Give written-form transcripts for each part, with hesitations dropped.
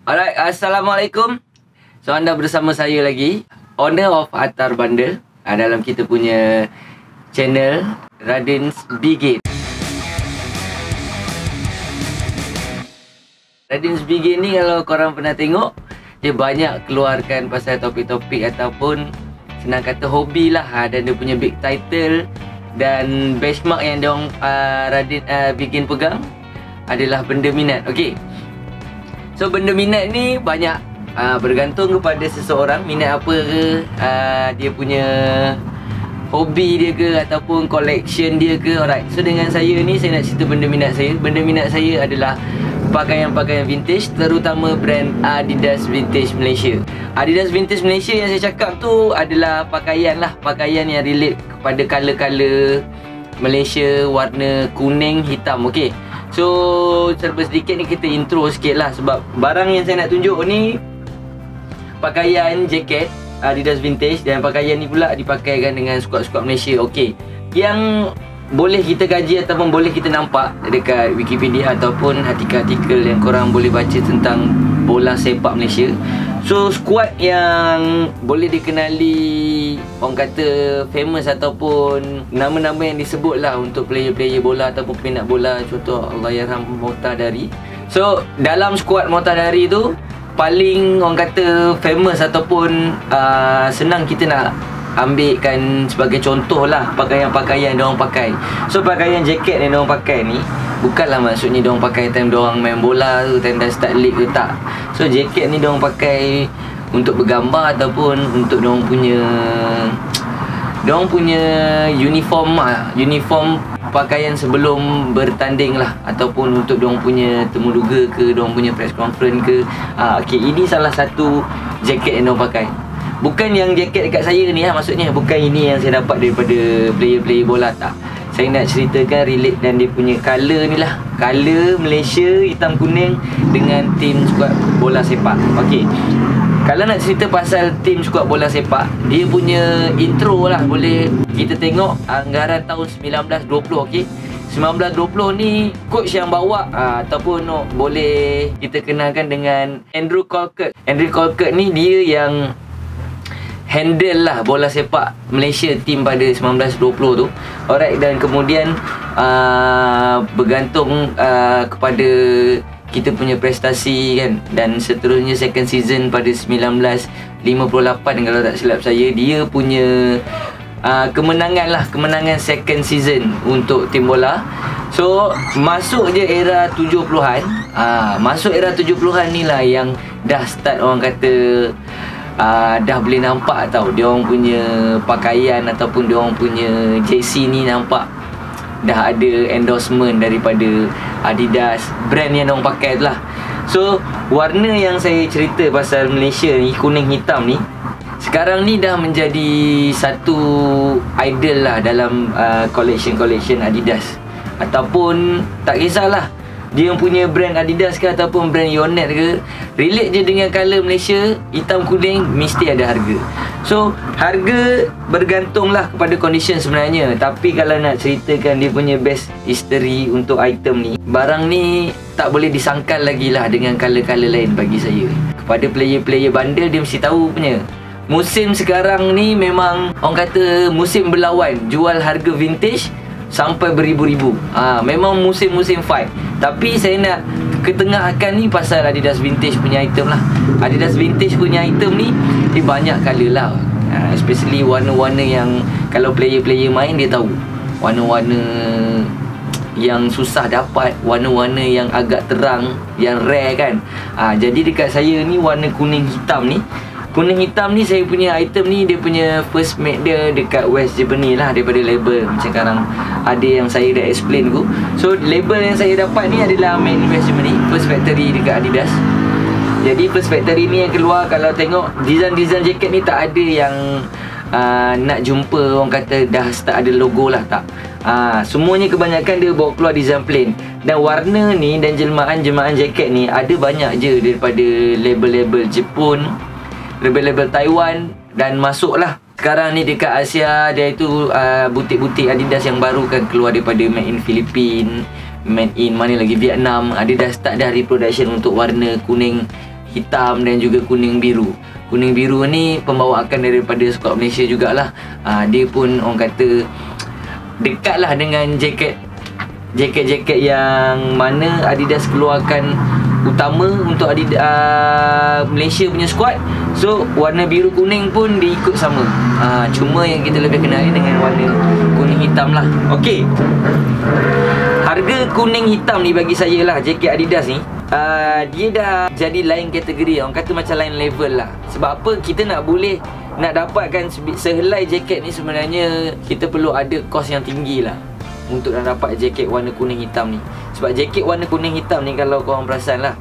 Alright, Assalamualaikum. So anda bersama saya lagi, owner of Atar Bundle, dalam kita punya channel Radin's Begin. Radin's Begin ni kalau korang pernah tengok, dia banyak keluarkan pasal topik-topik ataupun senang kata hobi lah, dan dia punya big title dan benchmark yang diorang Radin Begin pegang adalah benda minat. Okay, so benda minat ni banyak bergantung kepada seseorang minat apa ke, dia punya hobi dia ke ataupun collection dia ke. Alright, so dengan saya ni saya nak cerita benda minat saya. Benda minat saya adalah pakaian-pakaian vintage, terutama brand Adidas Vintage Malaysia. Adidas Vintage Malaysia yang saya cakap tu adalah pakaian yang relate kepada color-color Malaysia, warna kuning, hitam. Okay, so serba sedikit ni kita intro sikit lah, sebab barang yang saya nak tunjuk ni pakaian jaket Adidas Vintage, dan pakaian ni pula dipakaikan dengan skuad-skuad Malaysia. Okay, yang boleh kita kaji ataupun boleh kita nampak dekat Wikipedia ataupun artikel-artikel yang korang boleh baca tentang bola sepak Malaysia. So skuad yang boleh dikenali, orang kata famous ataupun nama-nama yang disebut lah untuk player-player bola ataupun peminat bola, contoh Allahyarham Mohtadari. So dalam skuad Mohtadari tu paling orang kata famous ataupun senang kita nak ambilkan sebagai contoh lah pakaian-pakaian diorang pakai. So pakaian jaket yang diorang pakai ni bukanlah maksudnya diorang pakai time diorang main bola tu, time dah start league tu, tak. So jaket ni diorang pakai untuk bergambar ataupun untuk diorang punya uniform lah, uniform pakaian sebelum bertanding lah, ataupun untuk diorang punya temuduga ke, diorang punya press conference ke. Okay, ini salah satu jaket yang diorang pakai. Bukan yang jaket dekat saya ni lah, maksudnya bukan ini yang saya dapat daripada player-player bola, tak. Saya nak ceritakan relate dan dia punya colour ni lah, colour Malaysia hitam kuning dengan tim skuad bola sepak. Okay, kalau nak cerita pasal tim skuad bola sepak, dia punya intro lah boleh kita tengok anggaran tahun 1920. Okay, 1920 ni coach yang bawa ataupun boleh kita kenalkan dengan Andrew Colquitt. Andrew Colquitt ni dia yang handle lah bola sepak Malaysia tim pada 1920 tu. Alright, dan kemudian bergantung kepada kita punya prestasi kan, dan seterusnya second season pada 1958 kalau tak silap saya, dia punya kemenangan second season untuk tim bola. So masuk je era 70-an, masuk era 70-an ni lah yang dah start orang kata dah boleh nampak tau diorang punya pakaian ataupun diorang punya jersey ni nampak dah ada endorsement daripada Adidas, brand yang diorang pakai tu lah. So warna yang saya cerita pasal Malaysia ni, kuning hitam ni, sekarang ni dah menjadi satu idol lah dalam collection Adidas. Ataupun tak kisahlah dia yang punya brand Adidas ke ataupun brand Yonet ke, relate je dengan colour Malaysia hitam kuning, mesti ada harga. So harga bergantung lah kepada condition sebenarnya. Tapi kalau nak ceritakan dia punya best history untuk item ni, barang ni tak boleh disangkal lagi lah dengan colour-colour lain bagi saya. Kepada player-player bundle, dia mesti tahu punya musim sekarang ni memang orang kata musim berlawan, jual harga vintage sampai beribu-ribu. Memang musim-musim fight. Tapi saya nak ketengahkan ni pasal Adidas Vintage punya item lah. Adidas Vintage punya item ni dia banyak colour lah, especially warna-warna yang kalau player-player main dia tahu, warna-warna yang susah dapat, warna-warna yang agak terang, yang rare kan. Jadi dekat saya ni warna kuning hitam ni, kuning hitam ni saya punya item ni, dia punya first made dia dekat West Germany lah, daripada label macam sekarang ada yang saya dah explain tu. So label yang saya dapat ni adalah made in West Germany, first factory dekat Adidas. Jadi first factory ni yang keluar, kalau tengok design-design jaket ni tak ada yang nak jumpa orang kata dah start ada logo lah, tak. Semuanya kebanyakan dia bawa keluar design plain. Dan warna ni dan jelmaan-jelmaan jaket ni ada banyak je daripada label-label Jepun, label-label Taiwan, dan masuklah sekarang ni dekat Asia, dia itu butik-butik Adidas yang baru kan keluar daripada made in Philippines, made in mana lagi, Vietnam. Dia dah start dah reproduction untuk warna kuning hitam dan juga kuning biru. Kuning biru ni pembawaan daripada skuad Malaysia jugalah. Dia pun orang kata dekatlah dengan jaket-jaket yang mana Adidas keluarkan utama untuk Malaysia punya skuad. So warna biru kuning pun dia ikut sama. Cuma yang kita lebih kenali dengan warna kuning hitam lah. Okey, harga kuning hitam ni bagi saya lah, jaket Adidas ni dia dah jadi lain kategori. Orang kata macam lain level lah. Sebab apa? Kita nak dapatkan sehelai jaket ni, sebenarnya kita perlu ada kos yang tinggi lah untuk nak dapat jaket warna kuning hitam ni. Sebab jaket warna kuning hitam ni, kalau korang perasan lah,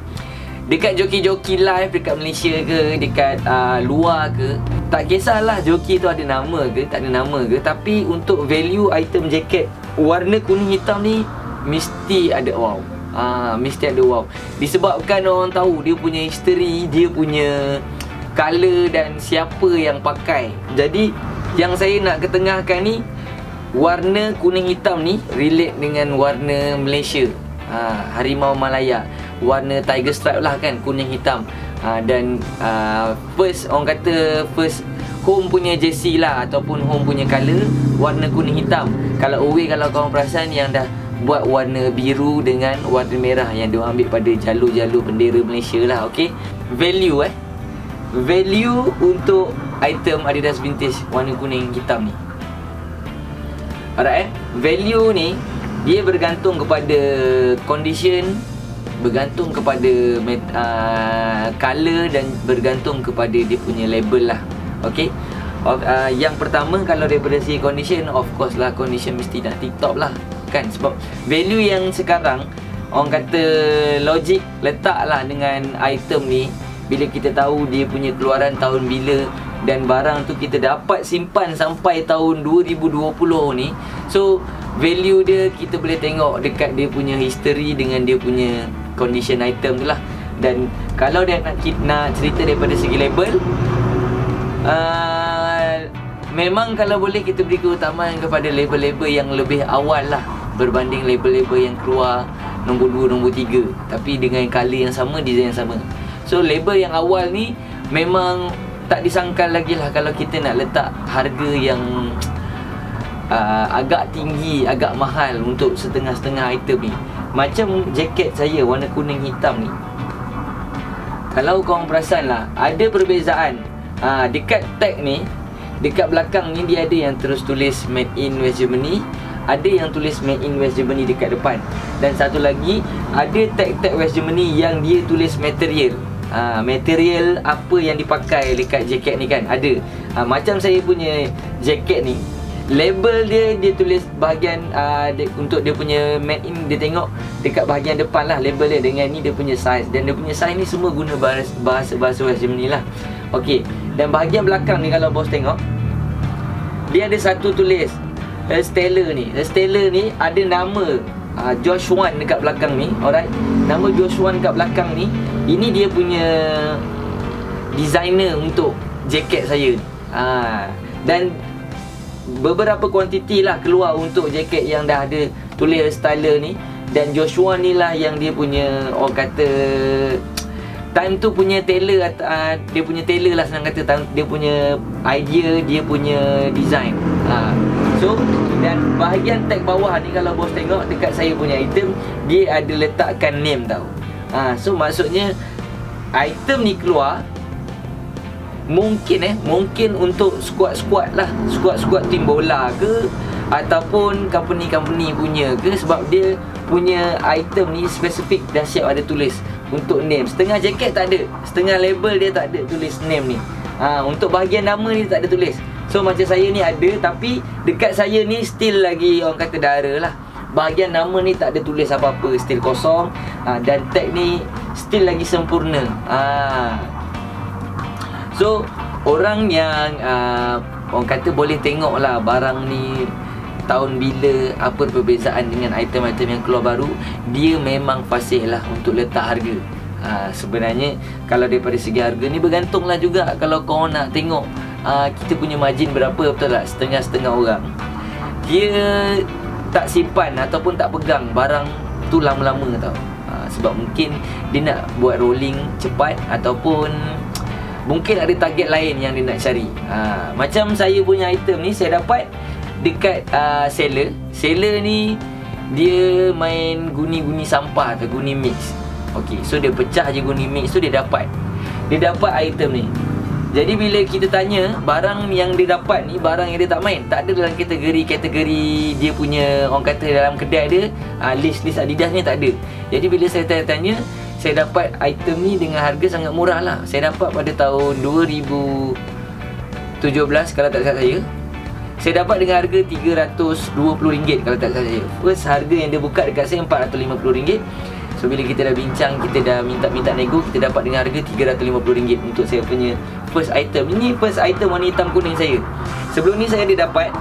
dekat joki-joki live dekat Malaysia ke, dekat luar ke, tak kisahlah joki tu ada nama ke tak ada nama ke, tapi untuk value item jaket warna kuning hitam ni mesti ada wow. Mesti ada wow. Disebabkan orang tahu dia punya history, dia punya color dan siapa yang pakai. Jadi yang saya nak ketengahkan ni, warna kuning hitam ni relate dengan warna Malaysia, Harimau Malaya, warna tiger stripe lah kan, kuning hitam. Dan first, orang kata first home punya jersey lah, ataupun home punya colour warna kuning hitam. Kalau away, kalau korang perasan, yang dah buat warna biru dengan warna merah yang dia ambil pada jalur-jalur bendera Malaysia lah. Okay, value value untuk item Adidas vintage warna kuning hitam ni. Alright, value ni dia bergantung kepada condition, bergantung kepada color dan bergantung kepada dia punya label lah. Okay, yang pertama, kalau daripada segi condition, of course lah condition mesti nak tip-top lah kan. Sebab value yang sekarang, orang kata logik letaklah dengan item ni, bila kita tahu dia punya keluaran tahun bila dan barang tu kita dapat simpan sampai tahun 2020 ni. So value dia kita boleh tengok dekat dia punya history dengan dia punya condition item tu lah. Dan kalau dia nak cerita daripada segi label, memang kalau boleh kita beri keutamaan kepada label-label yang lebih awal lah, berbanding label-label yang keluar nombor 2, nombor 3 tapi dengan colour yang sama, design yang sama. So label yang awal ni memang tak disangkal lagi lah kalau kita nak letak harga yang agak tinggi, agak mahal untuk setengah-setengah item ni. Macam jaket saya warna kuning hitam ni, kalau korang perasan lah, ada perbezaan. Dekat tag ni, dekat belakang ni dia ada yang terus tulis Made in West Germany, ada yang tulis Made in West Germany dekat depan, dan satu lagi ada tag-tag West Germany yang dia tulis material. Material apa yang dipakai dekat jaket ni kan ada. Macam saya punya jaket ni, label dia tulis bahagian untuk dia punya made in, dia tengok dekat bahagian depan lah label dia, dengan ni dia punya size, dan dia punya size ni semua guna bahasa West Germany lah. Okey, dan bahagian belakang ni kalau bos tengok, dia ada satu tulis Stella ni. Stella ni ada nama Josh Wan dekat belakang ni. Alright, nama Josh Wan dekat belakang ni, ini dia punya designer untuk jaket saya. Dan beberapa kuantiti lah keluar untuk jaket yang dah ada tulis styler ni. Dan Joshua ni lah yang dia punya, orang kata time tu punya tailor, dia punya tailor lah senang kata, dia punya idea, dia punya design. So, dan bahagian tag bawah ni kalau bos tengok dekat saya punya item, dia ada letakkan name tau. So maksudnya item ni keluar mungkin untuk squad-squad lah, squad-squad tim bola ke, ataupun company-company punya ke, sebab dia punya item ni spesifik dah siap ada tulis untuk name. Setengah jaket tak ada, setengah label dia tak ada tulis name ni. Untuk bahagian nama ni tak ada tulis. So macam saya ni ada, tapi dekat saya ni still lagi orang kata dara lah. Bahagian nama ni tak ada tulis apa-apa, still kosong. Dan tag ni still lagi sempurna. So orang yang orang kata boleh tengok lah barang ni tahun bila, apa perbezaan dengan item-item yang keluar baru, dia memang fasih lah untuk letak harga. Sebenarnya kalau daripada segi harga ni bergantung lah juga. Kalau kau nak tengok kita punya margin berapa, betul tak? Setengah-setengah orang dia tak simpan ataupun tak pegang barang tu lama-lama tau. Sebab mungkin dia nak buat rolling cepat, ataupun mungkin ada target lain yang dia nak cari. Macam saya punya item ni saya dapat dekat seller. Seller ni dia main guni-guni sampah atau guni mix. Okey, so dia pecah je guni mix tu, dia dapat item ni. Jadi bila kita tanya barang yang dia dapat ni, barang yang dia tak main, tak ada dalam kategori dia punya, orang kata dalam kedai dia, list Adidas ni tak ada. Jadi bila saya tanya, saya dapat item ni dengan harga sangat murah lah. Saya dapat pada tahun 2017 kalau tak salah saya. Saya dapat dengan harga RM320 kalau tak salah saya. First harga yang dia buka dekat saya RM450. So bila kita dah bincang, kita dah minta nego, kita dapat dengan harga RM350 untuk saya punya first item. Ini first item warna hitam kuning saya. Sebelum ni saya ada dapat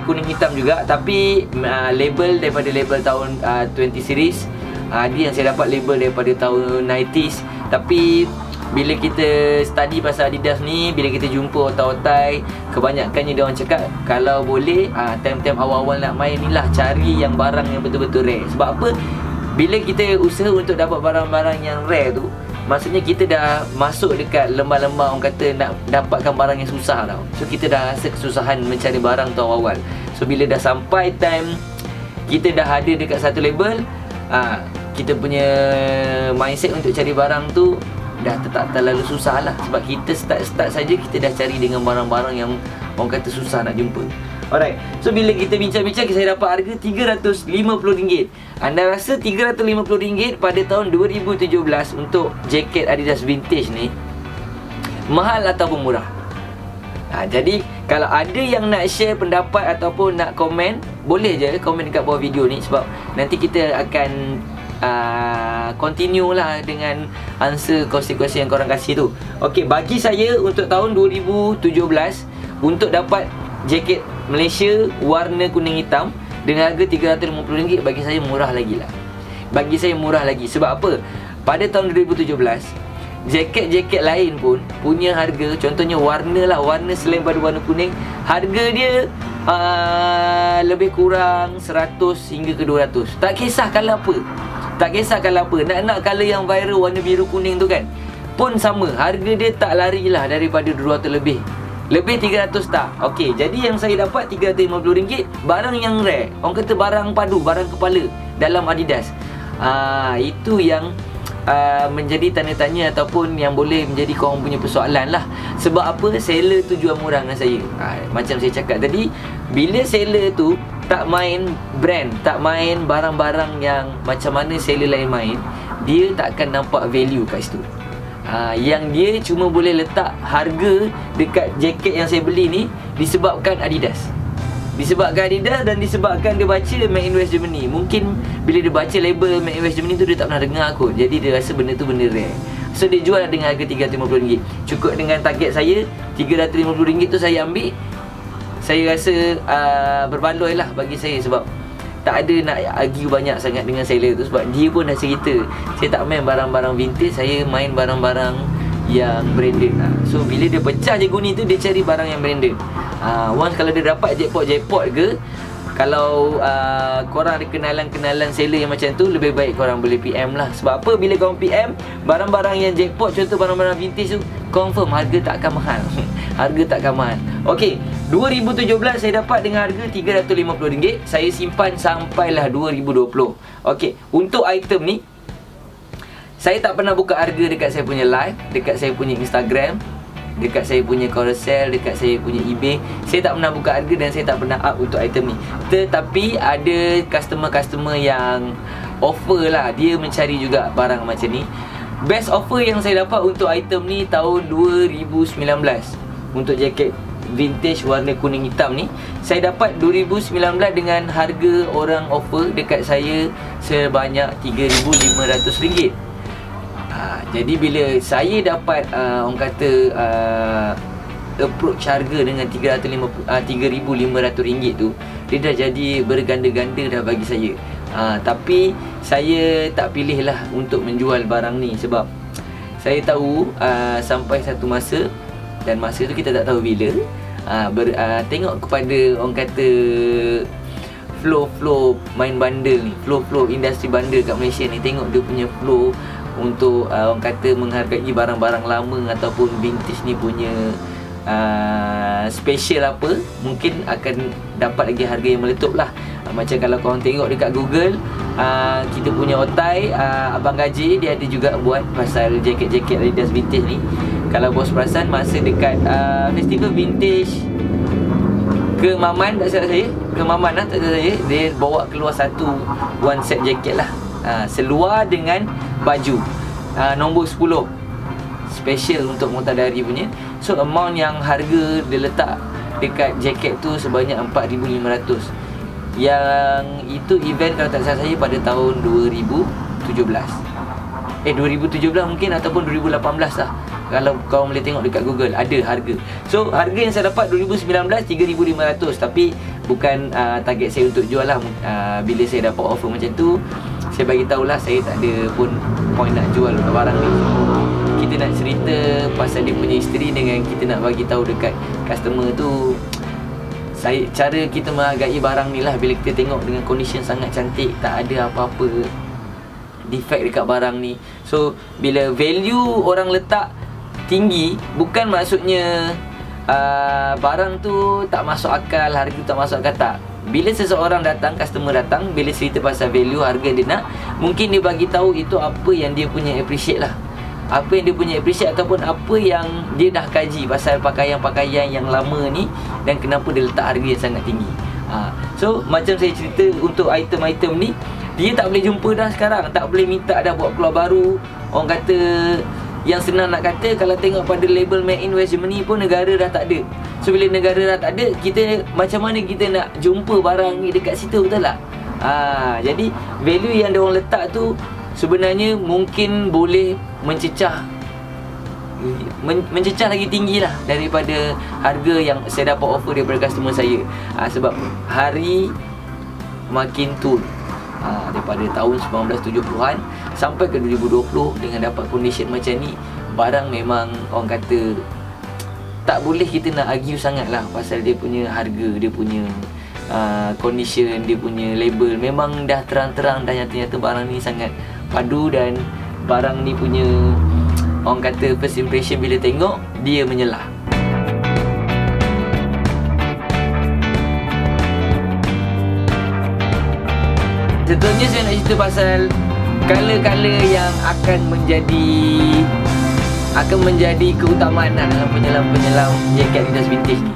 kuning hitam juga, tapi label daripada label tahun 20 series. Dia yang saya dapat label daripada tahun 90s. Tapi bila kita study pasal Adidas ni, bila kita jumpa otai-otai, kebanyakannya dia orang cakap kalau boleh time-time awal-awal nak main ni lah, cari yang barang yang betul-betul rare. Sebab apa? Bila kita usaha untuk dapat barang-barang yang rare tu, maksudnya kita dah masuk dekat lembah-lembah, orang kata nak dapatkan barang yang susah tau. So kita dah rasa kesusahan mencari barang tu awal. So bila dah sampai time kita dah ada dekat satu label, kita punya mindset untuk cari barang tu dah tak terlalu susah lah. Sebab kita start saja kita dah cari dengan barang-barang yang orang kata susah nak jumpa. Alright, so bila kita bincang-bincang, saya dapat harga RM350. Anda rasa RM350 pada tahun 2017 untuk jaket Adidas vintage ni mahal ataupun murah? Jadi kalau ada yang nak share pendapat ataupun nak komen, boleh je komen dekat bawah video ni. Sebab nanti kita akan continue lah dengan answer kongsi-kongsi yang korang kasih tu. Okey, bagi saya untuk tahun 2017 untuk dapat jaket Malaysia warna kuning hitam dengan harga RM350, bagi saya murah lagi lah. Bagi saya murah lagi. Sebab apa? Pada tahun 2017 jaket-jaket lain pun punya harga, contohnya warna lah, warna selain pada warna kuning, harga dia lebih kurang 100 hingga ke 200. Tak kisah kalau apa, tak kisah kalau apa. Nak colour yang viral warna biru kuning tu kan, pun sama, harga dia tak larilah daripada 200 lebih. Lebih 300 tak. Okey, jadi yang saya dapat RM350, barang yang rare, orang kata barang padu, barang kepala dalam Adidas. Itu yang menjadi tanda tanya ataupun yang boleh menjadi korang punya persoalan lah. Sebab apa seller tu jual murah dengan saya? Macam saya cakap tadi, bila seller tu tak main brand, tak main barang-barang yang macam mana seller lain main, dia tak akan nampak value kat situ. Yang dia cuma boleh letak harga dekat jaket yang saya beli ni disebabkan Adidas. Disebabkan Adidas dan disebabkan dia baca Made in West Germany. Mungkin bila dia baca label Made in West Germany tu, dia tak pernah dengar kot. Jadi dia rasa benda tu benda rare. So dia jual dengan harga RM350. Cukup dengan target saya RM350 tu saya ambil. Saya rasa berbaloi lah bagi saya. Sebab tak ada nak argue banyak sangat dengan seller tu. Sebab dia pun dah cerita, saya tak main barang-barang vintage, saya main barang-barang yang branded. So bila dia pecah je guni tu, dia cari barang yang branded. Once kalau dia dapat jackpot ke, kalau korang ada kenalan-kenalan seller yang macam tu, lebih baik korang boleh PM lah. Sebab apa? Bila korang PM barang-barang yang jackpot, contoh barang-barang vintage tu, confirm harga tak akan mahal. Harga tak akan mahal. Okey, 2017 saya dapat dengan harga RM350. Saya simpan sampailah 2020. Okey, untuk item ni saya tak pernah buka harga dekat saya punya live, dekat saya punya Instagram, dekat saya punya Carousel, dekat saya punya eBay. Saya tak pernah buka harga dan saya tak pernah up untuk item ni. Tetapi ada customer-customer yang offer lah, dia mencari juga barang macam ni. Best offer yang saya dapat untuk item ni tahun 2019 untuk jaket vintage warna kuning hitam ni, saya dapat 2019 dengan harga orang offer dekat saya sebanyak RM3,500. Jadi bila saya dapat orang kata approach harga dengan RM3,500 tu, dia dah jadi berganda-ganda dah bagi saya. Tapi saya tak pilih lah untuk menjual barang ni. Sebab saya tahu sampai satu masa, dan masa tu kita tak tahu bila, tengok kepada orang kata flow main bundle ni, flow industri bundle kat Malaysia ni. Tengok dia punya flow untuk orang kata menghargai barang-barang lama ataupun vintage ni punya special apa, mungkin akan dapat lagi harga yang meletup lah. Macam kalau korang tengok dekat Google, kita punya Otai, Abang Gaji, dia ada juga buat pasal jaket-jaket Adidas vintage ni. Kalau bos perasan masa dekat festival vintage ke Maman, tak salah saya, ke Maman lah, tak salah saya, dia bawa keluar satu one set jaket lah, seluar dengan baju, nombor 10 special untuk Montadari punya. So amount yang harga dia letak dekat jaket tu sebanyak 4,500. Yang itu event kalau tak salah saya pada tahun 2017 mungkin, ataupun 2018 lah. Kalau kau boleh tengok dekat Google, ada harga. So harga yang saya dapat 2019 3,500. Tapi bukan target saya untuk jual lah. Bila saya dapat offer macam tu, saya bagi tahulah saya tak ada pun point nak jual barang ni. Kita nak cerita pasal dia punya history dengan kita nak bagi tahu dekat customer tu, cara kita menghargai barang ni lah. Bila kita tengok dengan condition sangat cantik, tak ada apa-apa defect dekat barang ni. So bila value orang letak tinggi, bukan maksudnya barang tu tak masuk akal, harga tu tak masuk akal, tak. Bila seseorang datang, customer datang, bila cerita pasal value, harga dia nak, mungkin dia bagi tahu itu apa yang dia punya appreciate lah, apa yang dia punya appreciate ataupun apa yang dia dah kaji pasal pakaian-pakaian yang lama ni dan kenapa dia letak harga yang sangat tinggi. So macam saya cerita untuk item-item ni, dia tak boleh jumpa dah sekarang, tak boleh minta dah buat keluar baru. Orang kata, yang senang nak kata, kalau tengok pada label Made in West Germany pun negara dah tak ada. So bila negara dah tak ada, kita macam mana kita nak jumpa barang ni dekat situ, betul tak? Jadi value yang diorang letak tu sebenarnya mungkin boleh mencecah lagi tinggi lah daripada harga yang saya dapat offer daripada customer saya. Sebab hari makin turun, daripada tahun 1970-an sampai ke 2020 dengan dapat condition macam ni, barang memang orang kata tak boleh kita nak argue sangat lah pasal dia punya harga, dia punya condition, dia punya label. Memang dah terang-terang, dah nyata-nyata barang ni sangat padu, dan barang ni punya orang kata first impression bila tengok, dia menyelah. Contohnya saya nak cerita pasal color-color yang akan menjadi keutamaan dalam penyelam jaket Adidas vintage ni.